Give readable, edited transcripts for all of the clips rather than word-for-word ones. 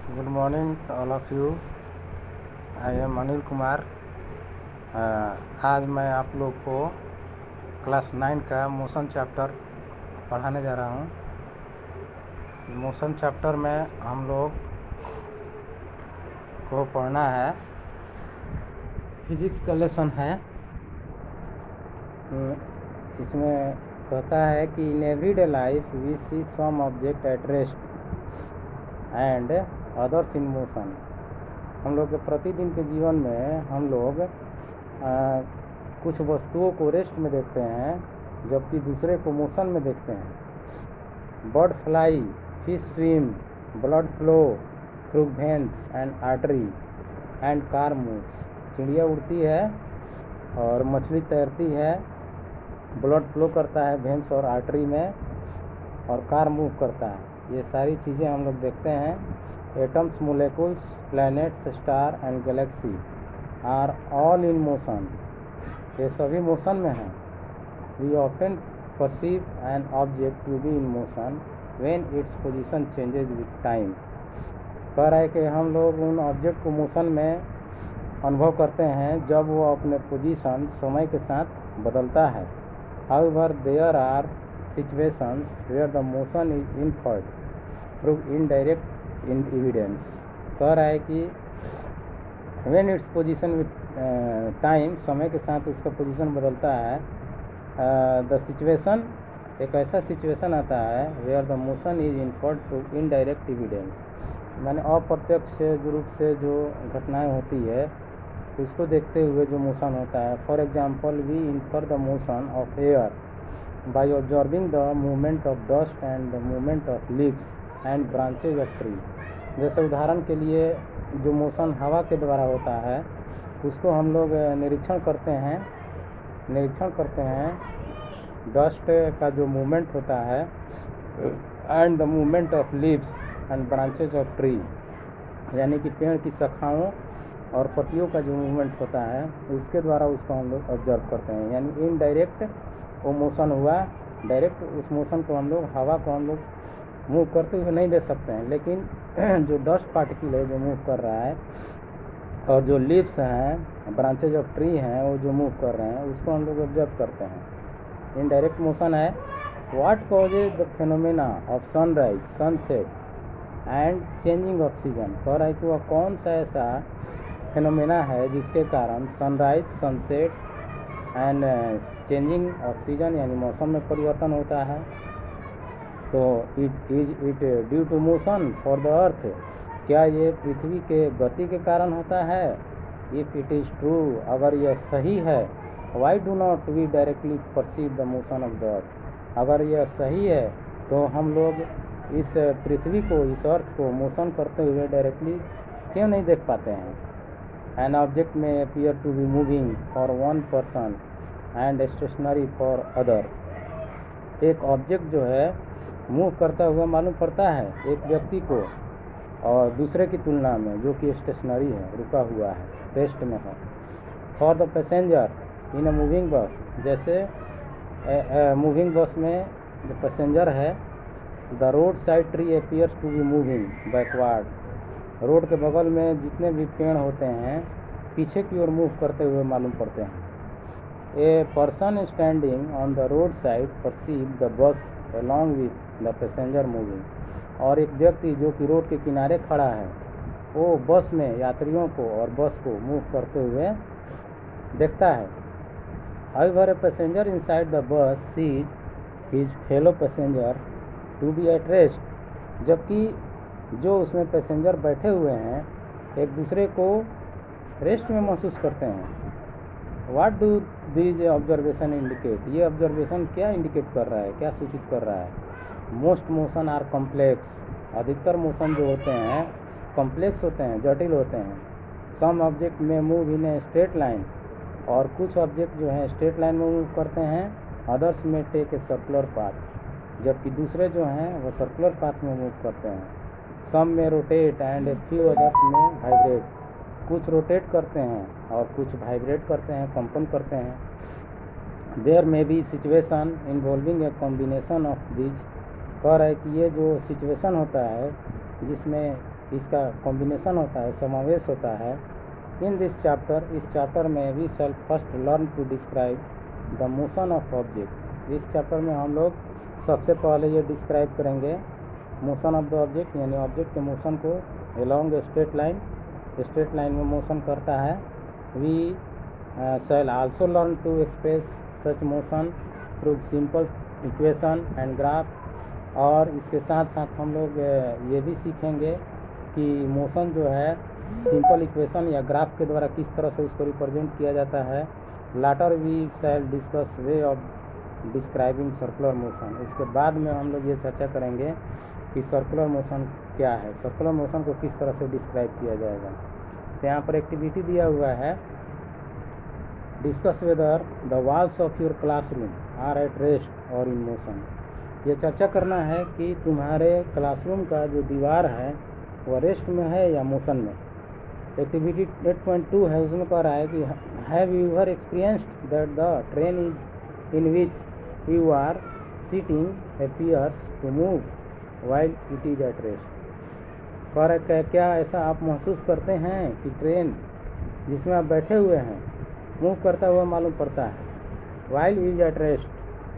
Good morning all of you. I am Anil Kumar. आज मैं आप लोग को क्लास 9 का मोशन चैप्टर पढ़ाने जा रहा हूँ। मोशन चैप्टर में हम लोग को पढ़ना है, फिजिक्स का लेसन है। इसमें कहता है कि in everyday life we see some object at rest and others in motion. हम लोग के प्रतिदिन के जीवन में हम लोग कुछ वस्तुओं को रेस्ट में देखते हैं, जबकि दूसरे को मोशन में देखते हैं। Bird fly, fish swim, blood flow through veins and artery and car moves. चिड़िया उड़ती है और मछली तैरती है, ब्लड फ्लो करता है वेन्स और आर्टरी में, और कार मूव करता है। ये सारी चीज़ें हम लोग देखते हैं। Atoms, molecules, planets, star and galaxy are all in motion. ये सभी मोशन में हैं। We often perceive an object to be in motion when its position changes with time. कह रहा है कि हम लोग उन ऑब्जेक्ट को मोशन में अनुभव करते हैं जब वो अपने पोजीशन समय के साथ बदलता है। However there are situations where the motion is inferred through indirect evidence। कह रहा है कि when its position with time, समय के साथ उसका पोजीशन बदलता है। the situation, एक ऐसा सिचुएशन आता है where the motion is inferred through indirect evidence, माने अप्रत्यक्ष रूप से जो घटनाएं होती है उसको देखते हुए जो मोशन होता है। For example, we infer the motion of air by observing the movement of dust and the movement of leaves and branches of tree। जैसे उदाहरण के लिए जो मोशन हवा के द्वारा होता है उसको हम लोग निरीक्षण करते हैं। डस्ट का जो मूवमेंट होता है and the movement of leaves and branches of tree, यानी कि पेड़ की शाखाओं और पत्तियों का जो मूवमेंट होता है उसके द्वारा उसको हम लोग ऑब्जर्व करते हैं। यानी इनडायरेक्ट वो मोशन हुआ, डायरेक्ट उस मोशन को हम लोग, हवा को हम लोग मूव करते हुए नहीं देख सकते हैं, लेकिन जो डस्ट पार्टिकल है जो मूव कर रहा है और जो लीव्स हैं, ब्रांचेज ऑफ ट्री हैं, वो जो मूव कर रहे हैं उसको हम लोग ऑब्जर्व करते हैं। इनडायरेक्ट मोशन है। What causes the phenomena of sunrise, sunset and changing oxygen. कह रहा है कि वह कौन सा ऐसा फिनोमेना है जिसके कारण sunrise, sunset and changing oxygen यानी मौसम में परिवर्तन होता है। तो it due to motion for the earth, क्या ये पृथ्वी के गति के कारण होता है? इफ इट इज़ ट्रू, अगर यह सही है, why do not we directly perceive the motion of the earth. अगर यह सही है तो हम लोग इस पृथ्वी को, इस अर्थ को मोशन करते हुए डायरेक्टली क्यों नहीं देख पाते हैं? An object may appear to be moving for one person and stationary for other। एक ऑब्जेक्ट जो है मूव करता हुआ मालूम पड़ता है एक व्यक्ति को और दूसरे की तुलना में, जो कि स्टेशनरी है, रुका हुआ है, रेस्ट में है। For the passenger in a moving बस, जैसे मूविंग बस में जो पैसेंजर है, the road side tree appears to be moving backward। Road के बगल में जितने भी पेड़ होते हैं पीछे की ओर मूव करते हुए मालूम पड़ते हैं। A person standing on the road side perceive the bus along with the passenger moving. और एक व्यक्ति जो कि रोड के किनारे खड़ा है वो बस में यात्रियों को और बस को मूव करते हुए देखता है। However a passenger inside the bus sees his fellow passenger to be at rest. जबकि जो उसमें पैसेंजर बैठे हुए हैं एक दूसरे को रेस्ट में महसूस करते हैं। What do these observation indicate. ये ऑब्जर्वेशन क्या इंडिकेट कर रहा है, क्या सूचित कर रहा है? Most motion are complex. अधिकतर मोशन जो होते हैं कॉम्प्लेक्स होते हैं, जटिल होते हैं। Some object may move in a straight line, और कुछ ऑब्जेक्ट जो हैं स्ट्रेट लाइन में मूव करते हैं। अदर्स में टेक ए सर्कुलर पाथ, जबकि दूसरे जो हैं वो सर्कुलर पाथ में मूव करते हैं। सम में rotate and a few others में वाइब्रेट। कुछ रोटेट करते हैं और कुछ वाइब्रेट करते हैं, कंपन करते हैं। There may be situation involving a combination of these. कह रहा है कि ये जो सिचुएशन होता है जिसमें इसका कॉम्बिनेशन होता है, समावेश होता है। इन दिस चैप्टर, इस चैप्टर में we shall first learn to describe the motion of object. इस चैप्टर में हम लोग सबसे पहले ये डिस्क्राइब करेंगे मोशन ऑफ द ऑब्जेक्ट, यानी ऑब्जेक्ट के मोशन को along straight line, straight line में मोशन करता है। We shall also learn to express such motion through simple equation and graph. और इसके साथ साथ हम लोग ये भी सीखेंगे कि मोशन जो है सिंपल इक्वेशन या ग्राफ के द्वारा किस तरह से उसको रिप्रेजेंट किया जाता है। Later we shall discuss way of describing circular motion. उसके बाद में हम लोग ये चर्चा करेंगे कि सर्कुलर मोशन क्या है, सर्कुलर मोशन को किस तरह से डिस्क्राइब किया जाएगा। तो यहाँ पर एक्टिविटी दिया हुआ है, discuss whether the walls of your classroom are at rest और इन मोशन। ये चर्चा करना है कि तुम्हारे क्लासरूम का जो दीवार है वह रेस्ट में है या मोशन में। एक्टिविटी 8.2 है, उसमें कह रहा है कि have you ever experienced that the train is in which you are sitting appears to move while it is at rest. कह रहा है क्या ऐसा आप महसूस करते हैं कि ट्रेन जिसमें आप बैठे हुए हैं मूव करता हुआ मालूम पड़ता है, वाइल इज एट रेस्ट,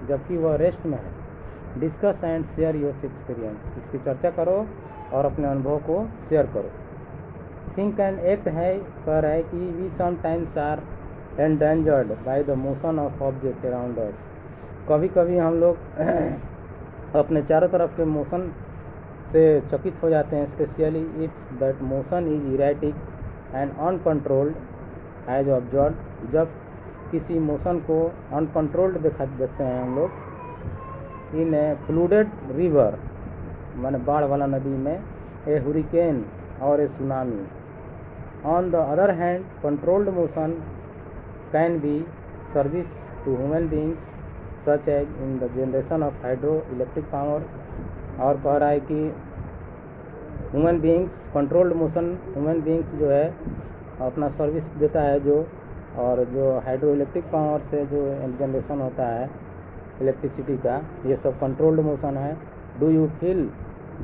जबकि वह रेस्ट में है। Discuss and share your experience. इसकी चर्चा करो और अपने अनुभव को शेयर करो। थिंक एंड एक्ट है, कह रहा है कि we sometimes are endangered by the motion of object around us. कभी कभी हम लोग अपने चारों तरफ के मोशन से चकित हो जाते हैं, specially if that motion is erratic and uncontrolled as observe. जब किसी मोशन को अनकंट्रोल्ड देखते हैं हम लोग इन ए फ्लूडेड रिवर, माने बाढ़ वाला नदी में, ए हुरिकेन और a tsunami. On the other hand controlled motion can be service to human beings such as in the generation of hydroelectric power. और कह रहा है कि human beings, controlled motion human beings जो है अपना service देता है जो, और जो हाइड्रो इलेक्ट्रिक पावर से जो जनरेशन होता है इलेक्ट्रिसिटी का, ये सब कंट्रोल्ड मोशन है। Do you feel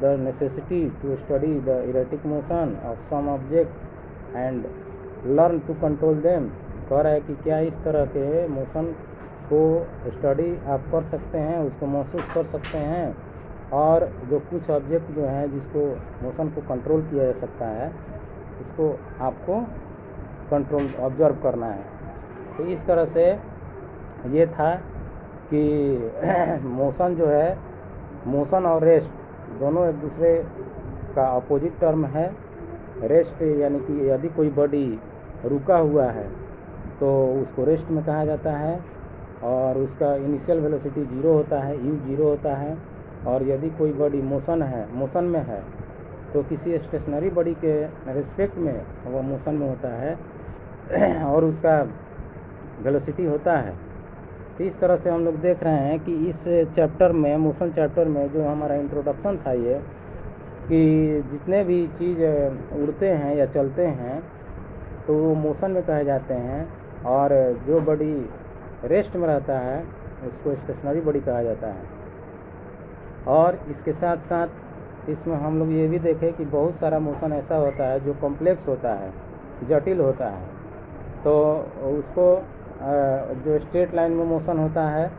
the necessity to study the erratic motion of some object and learn to control them. कह रहा है कि क्या इस तरह के मोशन को स्टडी आप कर सकते हैं, उसको महसूस कर सकते हैं, और जो कुछ ऑब्जेक्ट जो हैं जिसको मोशन को कंट्रोल किया जा सकता है उसको आपको कंट्रोल ऑब्जर्व करना है। तो इस तरह से ये था कि मोशन जो है, मोशन और रेस्ट दोनों एक दूसरे का अपोजिट टर्म है। रेस्ट यानी कि यदि कोई बॉडी रुका हुआ है तो उसको रेस्ट में कहा जाता है, और उसका इनिशियल वेलोसिटी 0 होता है, u 0 होता है। और यदि कोई बॉडी मोशन में है तो किसी स्टेशनरी बॉडी के रिस्पेक्ट में वह मोशन में होता है और उसका वेलोसिटी होता है। तो इस तरह से हम लोग देख रहे हैं कि इस चैप्टर में, मोशन चैप्टर में, जो हमारा इंट्रोडक्शन था ये, कि जितने भी चीज़ उड़ते हैं या चलते हैं तो वो मोशन में कहे जाते हैं, और जो बॉडी रेस्ट में रहता है उसको स्टेशनरी बॉडी कहा जाता है। और इसके साथ साथ इसमें हम लोग ये भी देखें कि बहुत सारा मोशन ऐसा होता है जो कॉम्प्लेक्स होता है, जटिल होता है। तो उसको जो स्ट्रेट लाइन में मोशन होता है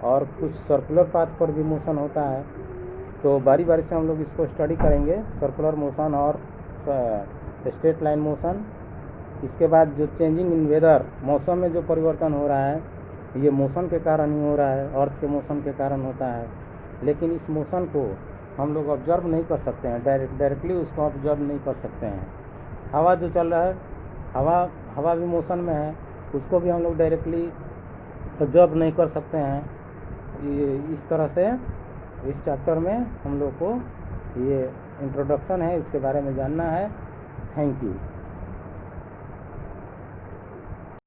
और कुछ सर्कुलर पाथ पर भी मोशन होता है। तो बारी बारी से हम लोग इसको स्टडी करेंगे, सर्कुलर मोशन और स्ट्रेट लाइन मोशन। इसके बाद जो चेंजिंग इन वेदर, मौसम में जो परिवर्तन हो रहा है ये मोशन के कारण ही हो रहा है, अर्थ के मोशन के कारण होता है। लेकिन इस मोशन को हम लोग ऑब्जर्व नहीं कर सकते हैं, डायरेक्टली उसको ऑब्जर्व नहीं कर सकते हैं। हवा जो चल रहा है, हवा भी मोशन में है, उसको भी हम लोग डायरेक्टली ऑब्जर्व नहीं कर सकते हैं। इस तरह से इस चैप्टर में हम लोग को ये इंट्रोडक्शन है, इसके बारे में जानना है। Thank you.